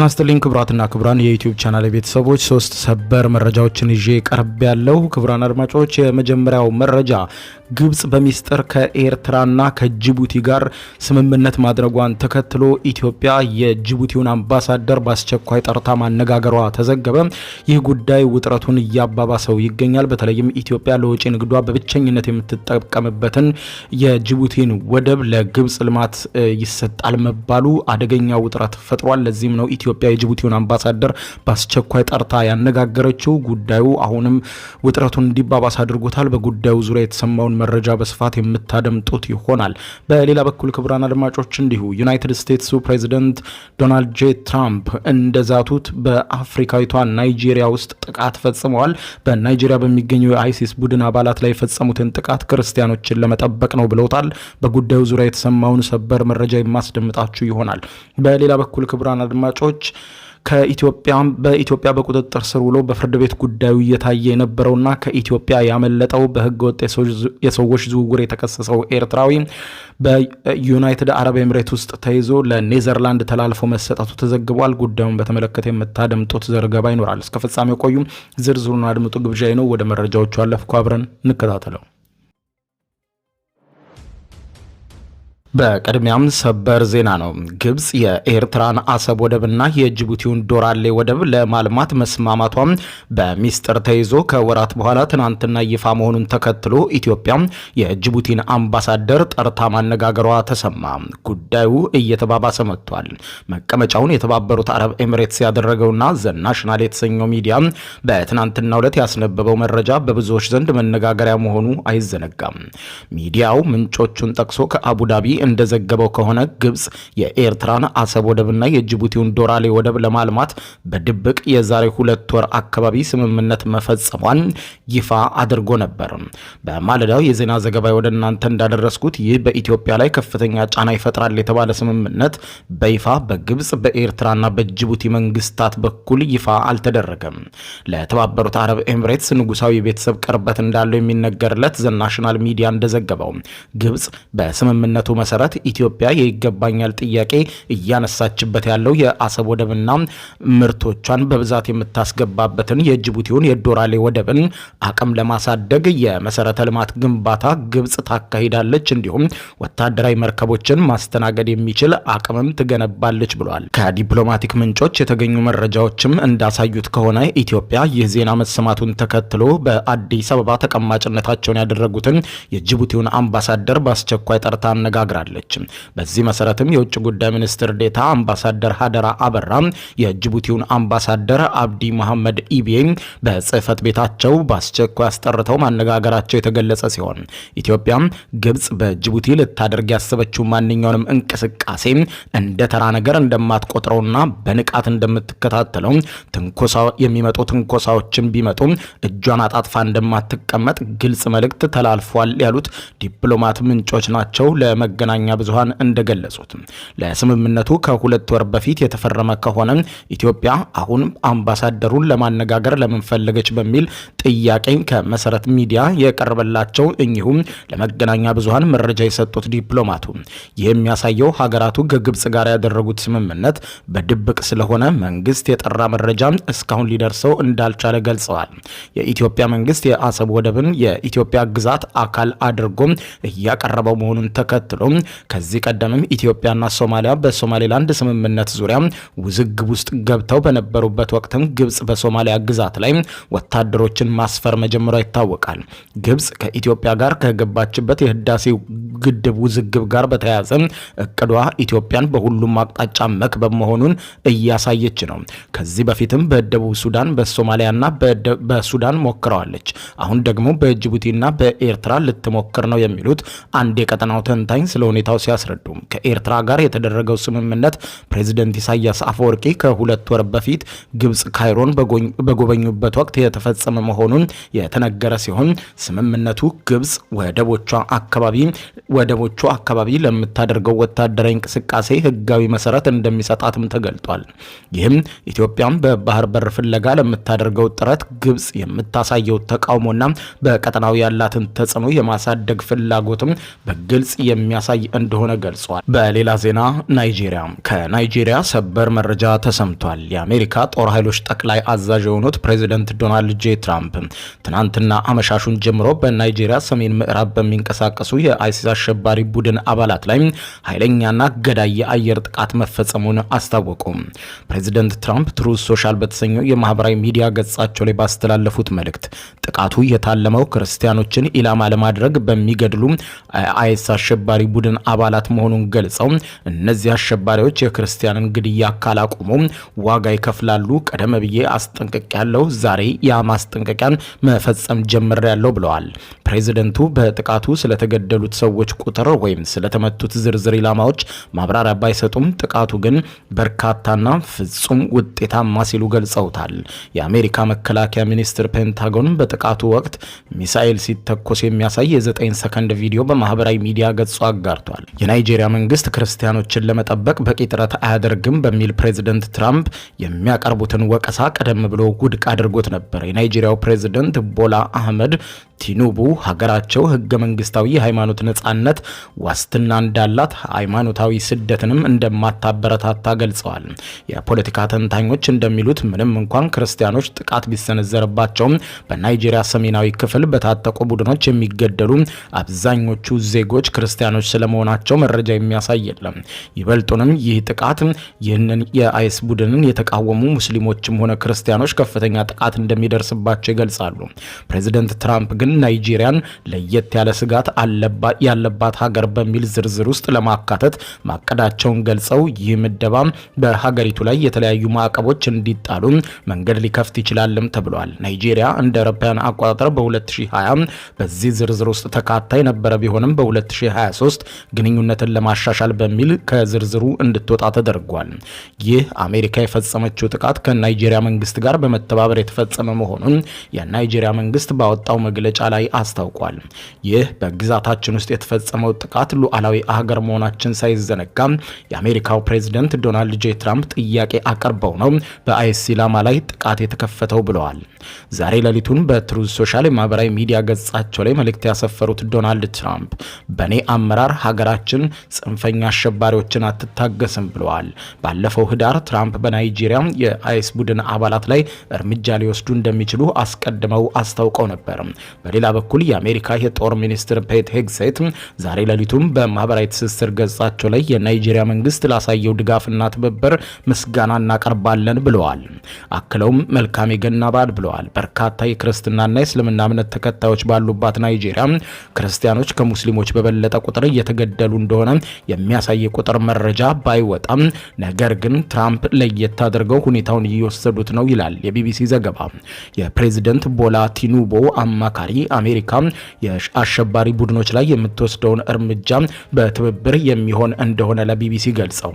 ጤና ይስጥልኝ ክቡራትና ክቡራን የዩቲዩብ ቻናል ቤተሰቦች ሶስት ሰበር መረጃዎችን ይዤ ቀርብ ያለው ክቡራን አድማጮች የመጀመሪያው መረጃ ግብጽ በሚስጥር ከኤርትራና ከጅቡቲ ጋር ስምምነት ማድረጓን ተከትሎ ኢትዮጵያ የጅቡቲውን አምባሳደር በአስቸኳይ ጠርታ ማነጋገሯ ተዘገበ። ይህ ጉዳይ ውጥረቱን እያባባሰው ይገኛል። በተለይም ኢትዮጵያ ለወጪ ንግዷ በብቸኝነት የምትጠቀምበትን የጅቡቲን ወደብ ለግብጽ ልማት ይሰጣል መባሉ አደገኛ ውጥረት ፈጥሯል። ለዚህም ነው ኢትዮጵያ የጅቡቲውን አምባሳደር በአስቸኳይ ጠርታ ያነጋገረችው። ጉዳዩ አሁንም ውጥረቱን እንዲባባስ አድርጎታል። በጉዳዩ ዙሪያ የተሰማውን መረጃ በስፋት የምታደምጡት ይሆናል። በሌላ በኩል ክቡራን አድማጮች እንዲሁ ዩናይትድ ስቴትሱ ፕሬዚደንት ዶናልድ ጄ ትራምፕ እንደዛቱት በአፍሪካዊቷ ናይጄሪያ ውስጥ ጥቃት ፈጽመዋል። በናይጄሪያ በሚገኙ የአይሲስ ቡድን አባላት ላይ የፈጸሙትን ጥቃት ክርስቲያኖችን ለመጠበቅ ነው ብለውታል። በጉዳዩ ዙሪያ የተሰማውን ሰበር መረጃ የማስደምጣችሁ ይሆናል። በሌላ በኩል ክቡራን አድማጮች በኢትዮጵያ በቁጥጥር ስር ውሎ በፍርድ ቤት ጉዳዩ እየታየ የነበረውና ከኢትዮጵያ ያመለጠው በህገወጥ የሰዎች ዝውውር የተከሰሰው ኤርትራዊ በዩናይትድ አረብ ኤምሬት ውስጥ ተይዞ ለኔዘርላንድ ተላልፎ መሰጠቱ ተዘግቧል። ጉዳዩን በተመለከተ የምታደምጡት ዘገባ ይኖራል። እስከ ፍጻሜው ቆዩ። ዝርዝሩን አድምጡ ግብዣዬ ነው። ወደ መረጃዎቹ አለፍኩ። አብረን እንከታተለው። በቅድሚያም ሰበር ዜና ነው። ግብጽ የኤርትራን አሰብ ወደብና የጅቡቲውን ዶራሌ ወደብ ለማልማት መስማማቷም በሚስጥር ተይዞ ከወራት በኋላ ትናንትና ይፋ መሆኑን ተከትሎ ኢትዮጵያ የጅቡቲን አምባሳደር ጠርታ ማነጋገሯ ተሰማ። ጉዳዩ እየተባባሰ መጥቷል። መቀመጫውን የተባበሩት አረብ ኤምሬትስ ያደረገውና ዘ ናሽናል የተሰኘው ሚዲያ በትናንትናው ዕለት ያስነበበው መረጃ በብዙዎች ዘንድ መነጋገሪያ መሆኑ አይዘነጋም። ሚዲያው ምንጮቹን ጠቅሶ ከአቡዳቢ እንደዘገበው ከሆነ ግብጽ የኤርትራን አሰብ ወደብና የጅቡቲውን ዶራሌ ወደብ ለማልማት በድብቅ የዛሬ 2 ወር አካባቢ ስምምነት መፈጸሟን ይፋ አድርጎ ነበር። በማለዳው የዜና ዘገባ ወደ እናንተ እንዳደረስኩት ይህ በኢትዮጵያ ላይ ከፍተኛ ጫና ይፈጥራል የተባለ ስምምነት በይፋ በግብጽ በኤርትራና በጅቡቲ መንግስታት በኩል ይፋ አልተደረገም። ለተባበሩት አረብ ኤምሬትስ ንጉሳዊ ቤተሰብ ቅርበት እንዳለው የሚነገርለት ዘ ናሽናል ሚዲያ እንደዘገበው ግብጽ በስምምነቱ መሰረት ኢትዮጵያ የይገባኛል ጥያቄ እያነሳችበት ያለው የአሰብ ወደብና ምርቶቿን በብዛት የምታስገባበትን የጅቡቲውን የዶራሌ ወደብን አቅም ለማሳደግ የመሰረተ ልማት ግንባታ ግብጽ ታካሂዳለች፣ እንዲሁም ወታደራዊ መርከቦችን ማስተናገድ የሚችል አቅምም ትገነባለች ብሏል። ከዲፕሎማቲክ ምንጮች የተገኙ መረጃዎችም እንዳሳዩት ከሆነ ኢትዮጵያ ይህ ዜና መሰማቱን ተከትሎ በአዲስ አበባ ተቀማጭነታቸውን ያደረጉትን የጅቡቲውን አምባሳደር በአስቸኳይ ጠርታ አነጋግራለች። በዚህ መሰረትም የውጭ ጉዳይ ሚኒስትር ዴታ አምባሳደር ሀደራ አበራ የጅቡቲውን አምባሳደር አብዲ መሐመድ ኢቤ በጽህፈት ቤታቸው በአስቸኳይ አስጠርተው ማነጋገራቸው የተገለጸ ሲሆን ኢትዮጵያ ግብጽ በጅቡቲ ልታደርግ ያሰበችው ማንኛውንም እንቅስቃሴ እንደ ተራ ነገር እንደማትቆጥረውና በንቃት እንደምትከታተለው የሚመጡ ትንኮሳዎችን ቢመጡ እጇን አጣጥፋ እንደማትቀመጥ ግልጽ መልእክት ተላልፏል ያሉት ዲፕሎማት ምንጮች ናቸው ለመገናኛ ብዙሃን እንደገለጹት። ለስምምነቱ ከ2 ወር በፊት የተፈረመ ከሆነ ኢትዮጵያ አሁን አምባሳደሩን ለማነጋገር ለምን ፈለገች በሚል ጥያቄ ከመሰረት ሚዲያ የቀረበላቸው እኚሁም ለመገናኛ ብዙሃን መረጃ የሰጡት ዲፕሎማቱ ይህ የሚያሳየው ሀገራቱ ከግብጽ ጋር ያደረጉት ስምምነት በድብቅ ስለሆነ መንግስት የጠራ መረጃ እስካሁን ሊደርሰው እንዳልቻለ ገልጸዋል። የኢትዮጵያ መንግስት የአሰብ ወደብን የኢትዮጵያ ግዛት አካል አድርጎ እያቀረበው መሆኑን ተከትሎ ከዚህ ቀደምም ኢትዮጵያና ሶማሊያ በሶማሌላንድ ስምምነት ዙሪያ ውዝግብ ውስጥ ገብተው በነበሩበት ወቅትም ግብጽ በሶማሊያ ግዛት ላይ ወታደሮችን ማስፈር መጀመሯ ይታወቃል። ግብጽ ከኢትዮጵያ ጋር ከገባችበት የህዳሴው ግድብ ውዝግብ ጋር በተያያዘ እቅዷ ኢትዮጵያን በሁሉም አቅጣጫ መክበብ መሆኑን እያሳየች ነው። ከዚህ በፊትም በደቡብ ሱዳን በሶማሊያና በሱዳን ሞክረዋለች። አሁን ደግሞ በጅቡቲና በኤርትራ ልትሞክር ነው የሚሉት አንድ የቀጠናው ተንታኝ ስለ ሁኔታው ሲያስረዱ ከኤርትራ ጋር የተደረገው ስምምነት ፕሬዝዳንት ኢሳያስ አፈወርቂ ከ2 ወር በፊት ግብጽ ካይሮን በጎበኙበት ወቅት የተፈጸመ መሆኑን የተነገረ ሲሆን ስምምነቱ ግብጽ ወደቦቿ አካባቢ ወደቦቹ አካባቢ ለምታደርገው ወታደራዊ እንቅስቃሴ ህጋዊ መሰረት እንደሚሰጣትም ተገልጧል። ይህም ኢትዮጵያም በባህር በር ፍለጋ ለምታደርገው ጥረት ግብጽ የምታሳየው ተቃውሞና በቀጠናው ያላትን ተጽዕኖ የማሳደግ ፍላጎትም በግልጽ የሚያሳይ እንደሆነ ገልጿል። በሌላ ዜና ከናይጄሪያ ሰበር መረጃ ተሰምቷል። የአሜሪካ ጦር ኃይሎች ጠቅላይ አዛዥ የሆኑት ፕሬዚደንት ዶናልድ ጄ ትራምፕ ትናንትና አመሻሹን ጀምሮ በናይጄሪያ ሰሜን ምዕራብ በሚንቀሳቀሱ የአይሲስ አሸባሪ ቡድን አባላት ላይ ኃይለኛና ገዳይ የአየር ጥቃት መፈጸሙን አስታወቁ። ፕሬዚደንት ትራምፕ ትሩዝ ሶሻል በተሰኘው የማህበራዊ ሚዲያ ገጻቸው ላይ ባስተላለፉት መልእክት ጥቃቱ የታለመው ክርስቲያኖችን ኢላማ ለማድረግ በሚገድሉ አይሲስ አሸባሪ ቡድን አባላት መሆኑን ገልጸው እነዚህ አሸባሪዎች የክርስቲያንን ግድያ ካላቆሙ ዋጋ ይከፍላሉ። ቀደም ብዬ አስጠንቅቄያለሁ። ዛሬ ያ ማስጠንቀቂያን መፈጸም ጀምሬያለሁ ብለዋል። ፕሬዚደንቱ በጥቃቱ ስለተገደሉት ሰዎች ቁጥር ወይም ስለተመቱት ዝርዝር ኢላማዎች ማብራሪያ ባይሰጡም ጥቃቱ ግን በርካታና ፍጹም ውጤታማ ሲሉ ገልጸውታል። የአሜሪካ መከላከያ ሚኒስቴር ፔንታጎን በጥቃቱ ወቅት ሚሳኤል ሲተኮስ የሚያሳይ የ9 ሰከንድ ቪዲዮ በማህበራዊ ሚዲያ ገጹ አጋርቷል። የናይጄሪያ መንግስት ክርስቲያኖችን ለመጠበቅ በቂ ጥረት አያደርግም በሚል ፕሬዚደንት ትራምፕ የሚያቀርቡትን ወቀሳ ቀደም ብሎ ውድቅ አድርጎት ነበር። የናይጄሪያው ፕሬዚደንት ቦላ አህመድ ቲኑቡ ሀገራቸው ህገ መንግስታዊ የሃይማኖት ነጻነት ዋስትና እንዳላት ሃይማኖታዊ ስደትንም እንደማታበረታታ ገልጸዋል። የፖለቲካ ተንታኞች እንደሚሉት ምንም እንኳን ክርስቲያኖች ጥቃት ቢሰነዘርባቸውም በናይጄሪያ ሰሜናዊ ክፍል በታጠቁ ቡድኖች የሚገደሉ አብዛኞቹ ዜጎች ክርስቲያኖች ስለመሆናቸው መረጃ የሚያሳይ የለም። ይበልጡንም ይህ ጥቃት ይህንን የአይስ ቡድንን የተቃወሙ ሙስሊሞችም ሆነ ክርስቲያኖች ከፍተኛ ጥቃት እንደሚደርስባቸው ይገልጻሉ። ፕሬዚደንት ትራምፕ ግን ናይጄሪያን ለየት ያለ ስጋት ያለባት ሀገር በሚል ዝርዝር ውስጥ ለማካተት ማቀዳቸውን ገልጸው ይህ ምደባ በሀገሪቱ ላይ የተለያዩ ማዕቀቦች እንዲጣሉ መንገድ ሊከፍት ይችላልም ተብሏል። ናይጄሪያ እንደ አውሮፓውያን አቆጣጠር በ2020 በዚህ ዝርዝር ውስጥ ተካታ የነበረ ቢሆንም በ2023 ግንኙነትን ለማሻሻል በሚል ከዝርዝሩ እንድትወጣ ተደርጓል። ይህ አሜሪካ የፈጸመችው ጥቃት ከናይጄሪያ መንግስት ጋር በመተባበር የተፈጸመ መሆኑን የናይጄሪያ መንግስት ባወጣው መግለጫ ላይ አስታውቋል። ይህ በግዛታችን ውስጥ የተፈጸመው ጥቃት ሉዓላዊ ሀገር መሆናችን ሳይዘነጋ የአሜሪካው ፕሬዝዳንት ዶናልድ ጄ ትራምፕ ጥያቄ አቅርበው ነው በአይሲስ ኢላማ ላይ ጥቃት የተከፈተው ብለዋል። ዛሬ ሌሊቱን በትሩዝ ሶሻል የማህበራዊ ሚዲያ ገጻቸው ላይ መልእክት ያሰፈሩት ዶናልድ ትራምፕ በኔ አመራር ሀገራችን ጽንፈኛ አሸባሪዎችን አትታገስም ብለዋል። ባለፈው ህዳር ትራምፕ በናይጄሪያ የአይሲስ ቡድን አባላት ላይ እርምጃ ሊወስዱ እንደሚችሉ አስቀድመው አስታውቀው ነበር። በሌላ በኩል የአሜሪካ የጦር ሚኒስትር ፔት ሄግሴት ዛሬ ሌሊቱም በማህበራዊ ትስስር ገጻቸው ላይ የናይጄሪያ መንግስት ላሳየው ድጋፍና ትብብር ምስጋና እናቀርባለን ብለዋል። አክለውም መልካም የገና በዓል ብለዋል። በርካታ የክርስትናና የእስልምና እምነት ተከታዮች ባሉባት ናይጄሪያ ክርስቲያኖች ከሙስሊሞች በበለጠ ቁጥር እየተገደሉ እንደሆነ የሚያሳይ ቁጥር መረጃ ባይወጣም ነገር ግን ትራምፕ ለየት አድርገው ሁኔታውን እየወሰዱት ነው ይላል የቢቢሲ ዘገባ። የፕሬዝዳንት ቦላ ቲኑቡ አማካሪ አሜሪካ የአሸባሪ ቡድኖች ላይ የምትወስደውን እርምጃ በትብብር የሚሆን እንደሆነ ለቢቢሲ ገልጸው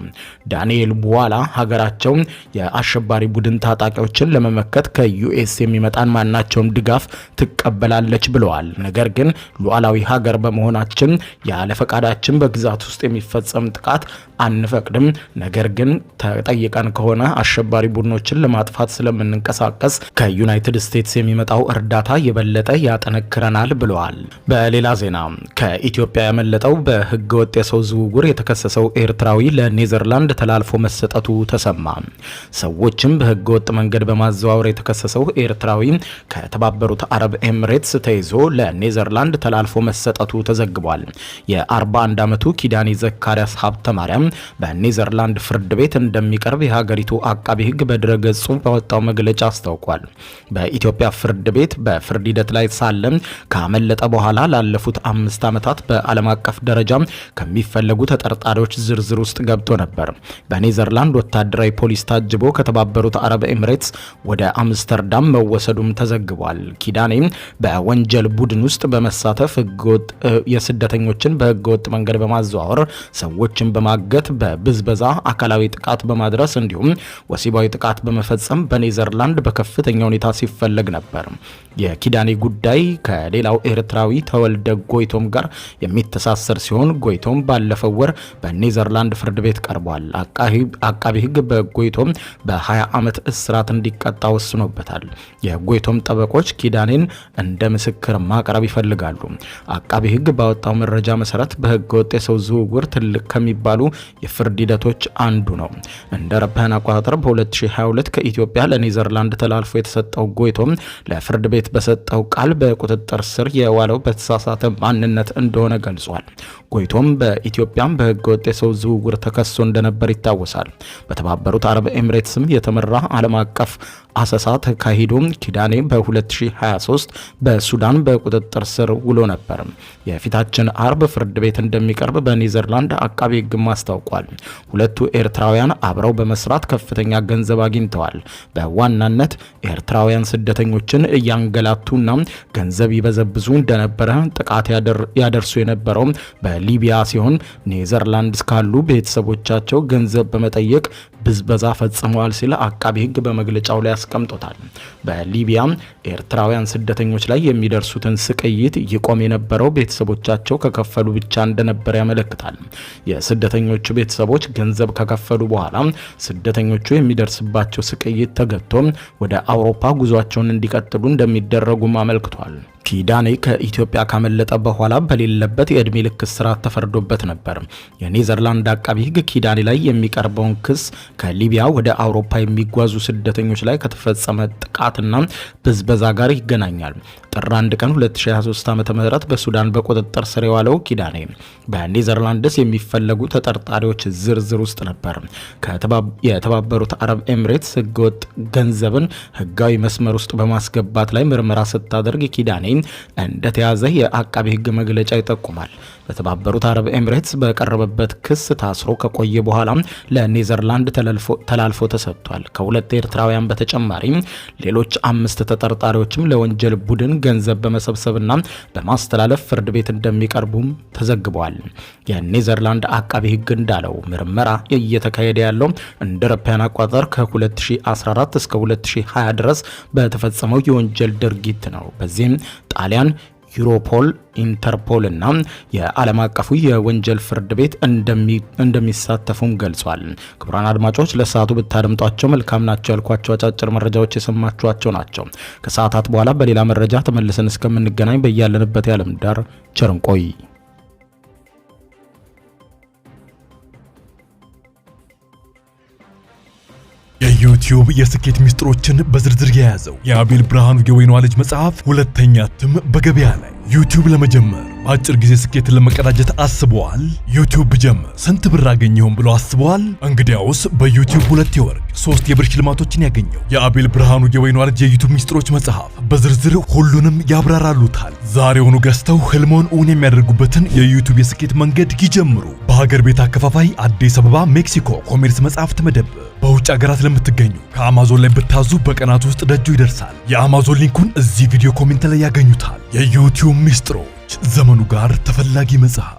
ዳንኤል ቡዋላ ሀገራቸው የአሸባሪ ቡድን ታጣቂዎችን ለመመከት ከዩኤስ የሚመጣን ማናቸውም ድጋፍ ትቀበላለች ብለዋል። ነገር ግን ሉዓላዊ ሀገር በመሆናችን ያለ ፈቃዳችን በግዛት ውስጥ የሚፈጸም ጥቃት አንፈቅድም። ነገር ግን ተጠይቀን ከሆነ አሸባሪ ቡድኖችን ለማጥፋት ስለምንንቀሳቀስ ከዩናይትድ ስቴትስ የሚመጣው እርዳታ የበለጠ ያጠነክረናል ብለዋል። በሌላ ዜና ከኢትዮጵያ ያመለጠው በህገወጥ የሰው ዝውውር የተከሰሰው ኤርትራዊ ለኔዘርላንድ ተላልፎ መሰጠቱ ተሰማ። ሰዎችም በህገወጥ መንገድ በማዘዋወር የተከሰሰው ኤርትራዊ ከተባበሩት አረብ ኤምሬትስ ተይዞ ለኔዘርላንድ ተላልፎ መሰጠቱ ተዘግቧል። የ41 ዓመቱ ኪዳኔ ዘካሪያስ ሀብተ ማርያም በኔዘርላንድ ፍርድ ቤት እንደሚቀርብ የሀገሪቱ አቃቢ ህግ በድረገጹ ባወጣው መግለጫ አስታውቋል። በኢትዮጵያ ፍርድ ቤት በፍርድ ሂደት ላይ ሳለ ካመለጠ በኋላ ላለፉት 5 ዓመታት በዓለም አቀፍ ደረጃ ከሚፈለጉ ተጠርጣሪዎች ዝርዝር ውስጥ ገብቶ ነበር። በኔዘርላንድ ወታደራዊ ፖሊስ ታጅቦ ከተባበሩት አረብ ኤምሬትስ ወደ አምስተርዳም መወሰዱም ተዘግቧል። ኪዳኔ በወንጀል ቡድን ውስጥ በመሳተፍ ህገወጥ የስደተኞችን በህገወጥ መንገድ በማዘዋወር ሰዎችን በማገት በብዝበዛ አካላዊ ጥቃት በማድረስ እንዲሁም ወሲባዊ ጥቃት በመፈጸም በኔዘርላንድ በከፍተኛ ሁኔታ ሲፈለግ ነበር። የኪዳኔ ጉዳይ ከሌላው ኤርትራዊ ተወልደ ጎይቶም ጋር የሚተሳሰር ሲሆን ጎይቶም ባለፈው ወር በኔዘርላንድ ፍርድ ቤት ቀርቧል። አቃቢ ሕግ በጎይቶም በ20 ዓመት እስራት እንዲቀጣ ወስኖበታል። የጎይቶም ጠበቆች ኪዳኔን እንደ ምስክር ማቅረብ ይፈልጋሉ። አቃቢ ሕግ ባወጣው መረጃ መሰረት በህገ ወጥ የሰው ዝውውር ትልቅ ከሚባሉ የፍርድ ሂደቶች አንዱ ነው። እንደ አውሮፓውያን አቆጣጠር በ2022 ከኢትዮጵያ ለኔዘርላንድ ተላልፎ የተሰጠው ጎይቶም ለፍርድ ቤት በሰጠው ቃል በቁጥጥር ስር የዋለው በተሳሳተ ማንነት እንደሆነ ገልጿል። ጎይቶም በኢትዮጵያም በህገ ወጥ የሰው ዝውውር ተከሶ እንደነበር ይታወሳል። በተባበሩት አረብ ኤምሬትስም የተመራ ዓለም አቀፍ አሰሳ ተካሂዶ ኪዳኔ በ2023 በሱዳን በቁጥጥር ስር ውሎ ነበር። የፊታችን አርብ ፍርድ ቤት እንደሚቀርብ በኔዘርላንድ አቃቢ ሕግ አስታውቋል። ሁለቱ ኤርትራውያን አብረው በመስራት ከፍተኛ ገንዘብ አግኝተዋል። በዋናነት ኤርትራውያን ስደተኞችን እያንገላቱና ገንዘብ ይበዘብዙ እንደነበረ ጥቃት ያደርሱ የነበረው በሊቢያ ሲሆን ኔዘርላንድ ካሉ ቤተሰቦቻቸው ገንዘብ በመጠየቅ ብዝበዛ ፈጽመዋል ሲል አቃቢ ሕግ በመግለጫው ላይ አስቀምጦታል። በሊቢያ ኤርትራውያን ስደተኞች ላይ የሚደርሱትን ስቅይት ይቆም የነበረው ቤተሰቦቻቸው ከከፈሉ ብቻ እንደነበር ያመለክታል። የስደተኞቹ ቤተሰቦች ገንዘብ ከከፈሉ በኋላ ስደተኞቹ የሚደርስባቸው ስቅይት ተገቶ ወደ አውሮፓ ጉዟቸውን እንዲቀጥሉ እንደሚደረጉም አመልክቷል። ኪዳኔ ከኢትዮጵያ ካመለጠ በኋላ በሌለበት የእድሜ ልክ እስራት ተፈርዶበት ነበር። የኔዘርላንድ አቃቢ ሕግ ኪዳኔ ላይ የሚቀርበውን ክስ ከሊቢያ ወደ አውሮፓ የሚጓዙ ስደተኞች ላይ ከተፈጸመ ጥቃትና ብዝበዛ ጋር ይገናኛል። ጥር 1 ቀን 2023 ዓ.ም በሱዳን በቁጥጥር ስር የዋለው ኪዳኔ በኔዘርላንድስ የሚፈለጉ ተጠርጣሪዎች ዝርዝር ውስጥ ነበር። የተባበሩት አረብ ኤምሬትስ ህገወጥ ገንዘብን ህጋዊ መስመር ውስጥ በማስገባት ላይ ምርመራ ስታደርግ ኪዳኔ እንደተያዘ የአቃቢ ሕግ መግለጫ ይጠቁማል። በተባበሩት አረብ ኤምሬትስ በቀረበበት ክስ ታስሮ ከቆየ በኋላ ለኔዘርላንድ ተላልፎ ተሰጥቷል። ከሁለት ኤርትራውያን በተጨማሪ ሌሎች 5 ተጠርጣሪዎችም ለወንጀል ቡድን ገንዘብ በመሰብሰብና በማስተላለፍ ፍርድ ቤት እንደሚቀርቡም ተዘግበዋል። የኔዘርላንድ አቃቢ ሕግ እንዳለው ምርመራ እየተካሄደ ያለው እንደ አውሮፓውያን አቆጣጠር ከ2014 እስከ 2020 ድረስ በተፈጸመው የወንጀል ድርጊት ነው። በዚህም ጣሊያን፣ ዩሮፖል፣ ኢንተርፖል እና የዓለም አቀፉ የወንጀል ፍርድ ቤት እንደሚሳተፉም ገልጿል። ክቡራን አድማጮች ለሰዓቱ ብታደምጧቸው መልካም ናቸው ያልኳቸው አጫጭር መረጃዎች የሰማችኋቸው ናቸው። ከሰዓታት በኋላ በሌላ መረጃ ተመልሰን እስከምንገናኝ በያለንበት የዓለም ዳር ቸር እንቆይ። የዩቲዩብ የስኬት ሚስጥሮችን በዝርዝር የያዘው የአቤል ብርሃኑ የወይኗ ልጅ መጽሐፍ ሁለተኛ እትም በገበያ ላይ። ዩቲዩብ ለመጀመር በአጭር ጊዜ ስኬትን ለመቀዳጀት አስበዋል? ዩቲዩብ ብጀምር ስንት ብር አገኘሁም ብሎ አስበዋል? እንግዲያውስ በዩቲዩብ 2 የወርቅ 3 የብር ሽልማቶችን ያገኘው የአቤል ብርሃኑ የወይኗ ልጅ የዩቲዩብ ሚስጥሮች መጽሐፍ በዝርዝር ሁሉንም ያብራራሉታል። ዛሬውኑ ገዝተው ህልሞን እውን የሚያደርጉበትን የዩቲዩብ የስኬት መንገድ ይጀምሩ። በሀገር ቤት አከፋፋይ አዲስ አበባ ሜክሲኮ ኮሜርስ መጽሐፍት መደብር። በውጭ ሀገራት ለምትገኙ ከአማዞን ላይ ብታዙ በቀናት ውስጥ ደጁ ይደርሳል። የአማዞን ሊንኩን እዚህ ቪዲዮ ኮሜንት ላይ ያገኙታል። የዩቲዩብ ሚስጥሮች፣ ዘመኑ ጋር ተፈላጊ መጽሐፍ።